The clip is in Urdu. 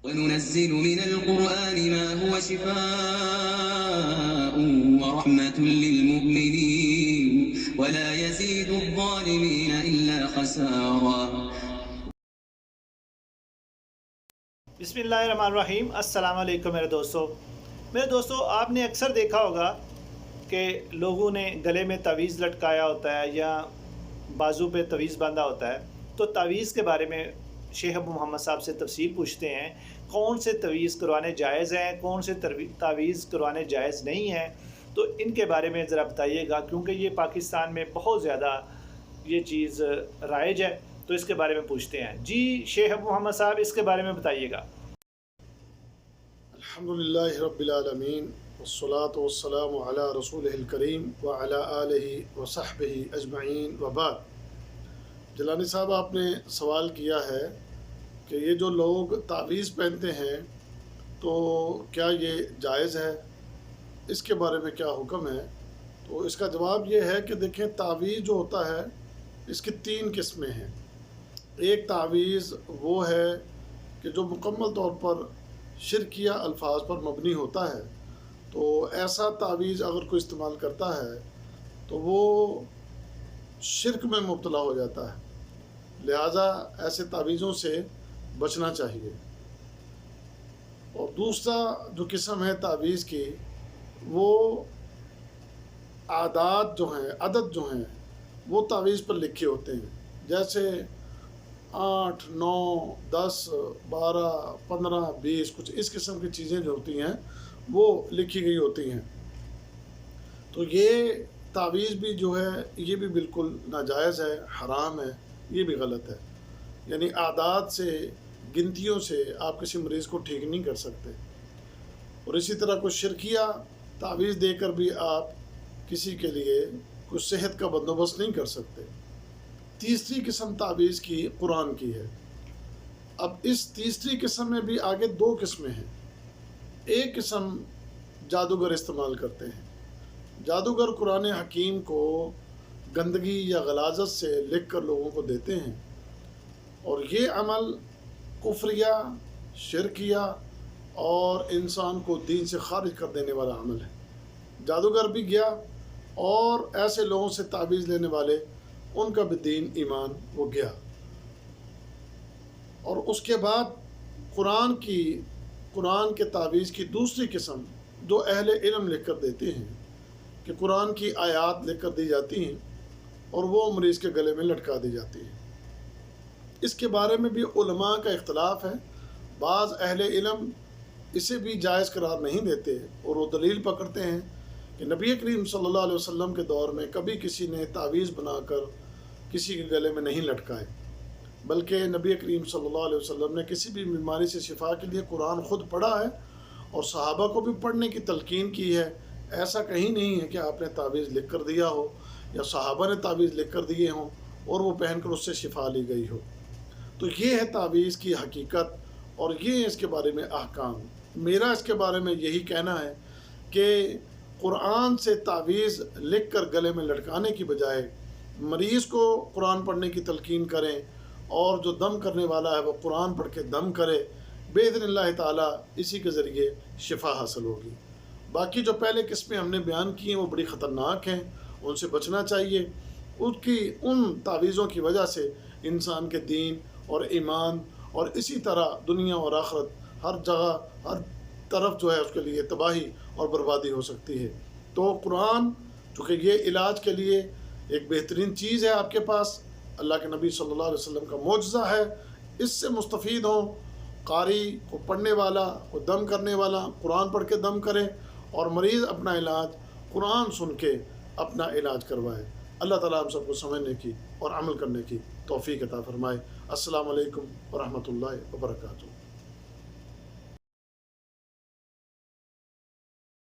وننزل من القرآن ما هو شفاء ورحمة للمؤمنين ولا يزيد الظالمين إلا خسارا۔ بسم اللہ الرحمن الرحیم۔ السلام علیکم میرے دوستو، آپ نے اکثر دیکھا ہوگا کہ لوگوں نے گلے میں تعویذ لٹکایا ہوتا ہے یا بازو پہ تعویذ باندھا ہوتا ہے، تو تعویذ کے بارے میں شیخ ابو محمد صاحب سے تفصیل پوچھتے ہیں، کون سے تعویذ کروانے جائز ہیں، کون سے تعویذ کروانے جائز نہیں ہیں، تو ان کے بارے میں ذرا بتائیے گا، کیونکہ یہ پاکستان میں بہت زیادہ یہ چیز رائج ہے، تو اس کے بارے میں پوچھتے ہیں۔ جی شیخ ابو محمد صاحب، اس کے بارے میں بتائیے گا۔ الحمدللہ رب العالمین والصلاة والسلام علی رسولہ الکریم وعلی آلہ وصحبہ اجمعین وبعد۔ جیلانی صاحب، آپ نے سوال کیا ہے کہ یہ جو لوگ تعویذ پہنتے ہیں تو کیا یہ جائز ہے، اس کے بارے میں کیا حکم ہے؟ تو اس کا جواب یہ ہے کہ دیکھیں، تعویذ جو ہوتا ہے اس کی 3 قسمیں ہیں۔ ایک تعویذ وہ ہے کہ جو مکمل طور پر شرکیہ الفاظ پر مبنی ہوتا ہے، تو ایسا تعویذ اگر کوئی استعمال کرتا ہے تو وہ شرک میں مبتلا ہو جاتا ہے، لہٰذا ایسے تعویذوں سے بچنا چاہیے۔ اور دوسرا جو قسم ہے تعویذ کی، وہ عادات جو ہیں، عدد جو ہیں، وہ تعویذ پر لکھے ہوتے ہیں، جیسے 8، 9، 10، 12، 15، 20، کچھ اس قسم کی چیزیں جو ہوتی ہیں وہ لکھی گئی ہوتی ہیں۔ تو یہ تعویذ بھی جو ہے یہ بھی بالکل ناجائز ہے، حرام ہے، یہ بھی غلط ہے۔ یعنی اعداد سے، گنتیوں سے آپ کسی مریض کو ٹھیک نہیں کر سکتے، اور اسی طرح کوئی شرکیہ تعویذ دے کر بھی آپ کسی کے لیے کچھ صحت کا بندوبست نہیں کر سکتے۔ تیسری قسم تعویذ کی قرآن کی ہے۔ اب اس تیسری قسم میں بھی آگے 2 قسمیں ہیں۔ ایک قسم جادوگر استعمال کرتے ہیں۔ جادوگر قرآن حکیم کو گندگی یا غلاظت سے لکھ کر لوگوں کو دیتے ہیں، اور یہ عمل کفریہ، شرکیہ اور انسان کو دین سے خارج کر دینے والا عمل ہے۔ جادوگر بھی گیا اور ایسے لوگوں سے تعویذ لینے والے، ان کا بھی دین ایمان وہ گیا۔ اور اس کے بعد قرآن کے تعویذ کی دوسری قسم جو اہل علم لکھ کر دیتے ہیں، کہ قرآن کی آیات لکھ کر دی جاتی ہیں اور وہ مریض کے گلے میں لٹکا دی جاتی ہیں۔ اس کے بارے میں بھی علماء کا اختلاف ہے۔ بعض اہل علم اسے بھی جائز قرار نہیں دیتے، اور وہ دلیل پکڑتے ہیں کہ نبی کریم صلی اللہ علیہ وسلم کے دور میں کبھی کسی نے تعویذ بنا کر کسی کے گلے میں نہیں لٹکائے، بلکہ نبی کریم صلی اللہ علیہ وسلم نے کسی بھی بیماری سے شفا کے لیے قرآن خود پڑھا ہے اور صحابہ کو بھی پڑھنے کی تلقین کی ہے۔ ایسا کہیں نہیں ہے کہ آپ نے تعویذ لکھ کر دیا ہو یا صحابہ نے تعویذ لکھ کر دیے ہوں اور وہ پہن کر اس سے شفا لی گئی ہو۔ تو یہ ہے تعویذ کی حقیقت، اور یہ اس کے بارے میں احکام۔ میرا اس کے بارے میں یہی کہنا ہے کہ قرآن سے تعویذ لکھ کر گلے میں لٹکانے کی بجائے مریض کو قرآن پڑھنے کی تلقین کریں، اور جو دم کرنے والا ہے وہ قرآن پڑھ کے دم کرے، باذن اللہ تعالیٰ اسی کے ذریعے شفا حاصل ہوگی۔ باقی جو پہلے قسمیں ہم نے بیان کی ہیں وہ بڑی خطرناک ہیں، ان سے بچنا چاہیے۔ ان تعویذوں کی وجہ سے انسان کے دین اور ایمان اور اسی طرح دنیا اور آخرت ہر جگہ، ہر طرف جو ہے اس کے لیے تباہی اور بربادی ہو سکتی ہے۔ تو قرآن چونکہ یہ علاج کے لیے ایک بہترین چیز ہے آپ کے پاس، اللہ کے نبی صلی اللہ علیہ وسلم کا معجزہ ہے، اس سے مستفید ہوں۔ قاری کو پڑھنے والا، کو دم کرنے والا قرآن پڑھ کے دم کرے، اور مریض اپنا علاج قرآن سن کے اپنا علاج کروائے۔ اللہ تعالیٰ ہم سب کو سمجھنے کی اور عمل کرنے کی توفیق عطا فرمائے۔ السلام علیکم ورحمۃ اللہ وبرکاتہ۔